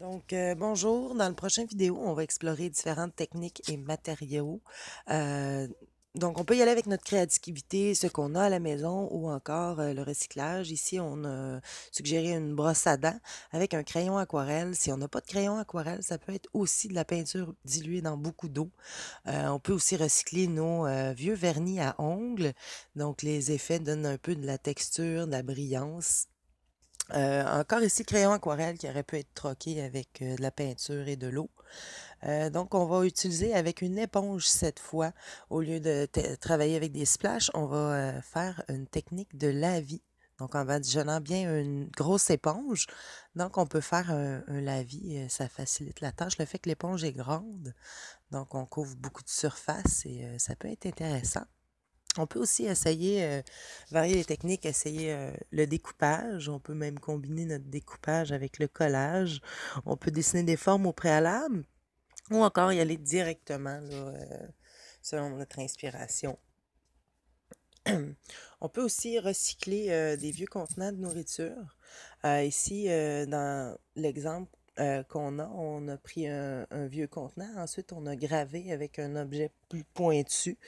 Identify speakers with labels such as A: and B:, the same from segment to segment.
A: Bonjour. Dans le prochain vidéo, on va explorer différentes techniques et matériaux. Euh, on peut y aller avec notre créativité, ce qu'on a à la maison ou encore le recyclage. Ici, on a suggéré une brosse à dents avec un crayon aquarelle. Si on n'a pas de crayon aquarelle, ça peut être aussi de la peinture diluée dans beaucoup d'eau. On peut aussi recycler nos vieux vernis à ongles. Donc, les effets donnent un peu de la texture, de la brillance. Encore ici, crayon aquarelle qui aurait pu être troqué avec de la peinture et de l'eau. On va utiliser avec une éponge cette fois. Au lieu de travailler avec des splashes, on va faire une technique de lavis. Donc, en badigeonnant bien une grosse éponge. Donc, on peut faire un lavis. Ça facilite la tâche. Le fait que l'éponge est grande, donc on couvre beaucoup de surface et ça peut être intéressant. On peut aussi essayer, varier les techniques, essayer le découpage. On peut même combiner notre découpage avec le collage. On peut dessiner des formes au préalable ou encore y aller directement là, selon notre inspiration. On peut aussi recycler des vieux contenants de nourriture. Ici, dans l'exemple qu'on a, on a pris un vieux contenant. Ensuite, on a gravé avec un objet plus pointu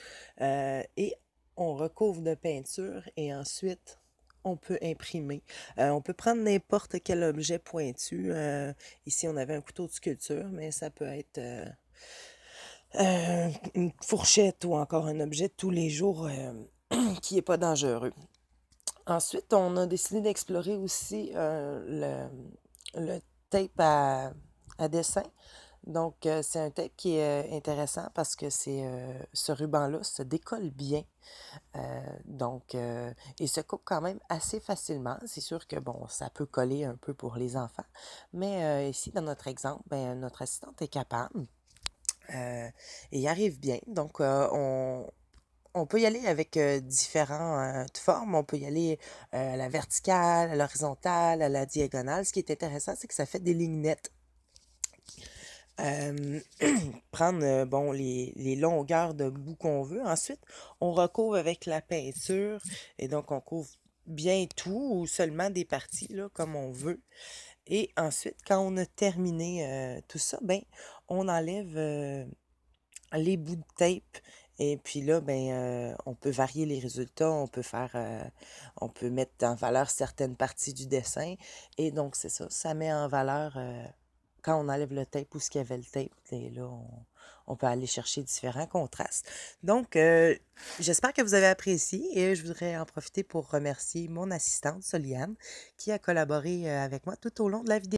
A: et on recouvre de peinture et ensuite, on peut imprimer. On peut prendre n'importe quel objet pointu. Ici, on avait un couteau de sculpture, mais ça peut être une fourchette ou encore un objet de tous les jours qui n'est pas dangereux. Ensuite, on a décidé d'explorer aussi le tape à dessin. C'est un tape qui est intéressant parce que ce ruban-là se décolle bien. Il se coupe quand même assez facilement. C'est sûr que, bon, ça peut coller un peu pour les enfants. Mais ici, dans notre exemple, ben, notre assistante est capable et y arrive bien. On peut y aller avec différentes formes. On peut y aller à la verticale, à l'horizontale, à la diagonale. Ce qui est intéressant, c'est que ça fait des lignes nettes. Euh, Prendre bon, les longueurs de bout qu'on veut. Ensuite, on recouvre avec la peinture et donc on couvre bien tout ou seulement des parties là, comme on veut. Et ensuite, quand on a terminé tout ça, ben, on enlève les bouts de tape. Et puis là, ben, on peut varier les résultats, on peut mettre en valeur certaines parties du dessin. Et donc, c'est ça, ça met en valeur, quand on enlève le tape ou ce qu'il y avait le tape, et là, on peut aller chercher différents contrastes. Donc, j'espère que vous avez apprécié et je voudrais en profiter pour remercier mon assistante, Soliane, qui a collaboré avec moi tout au long de la vidéo.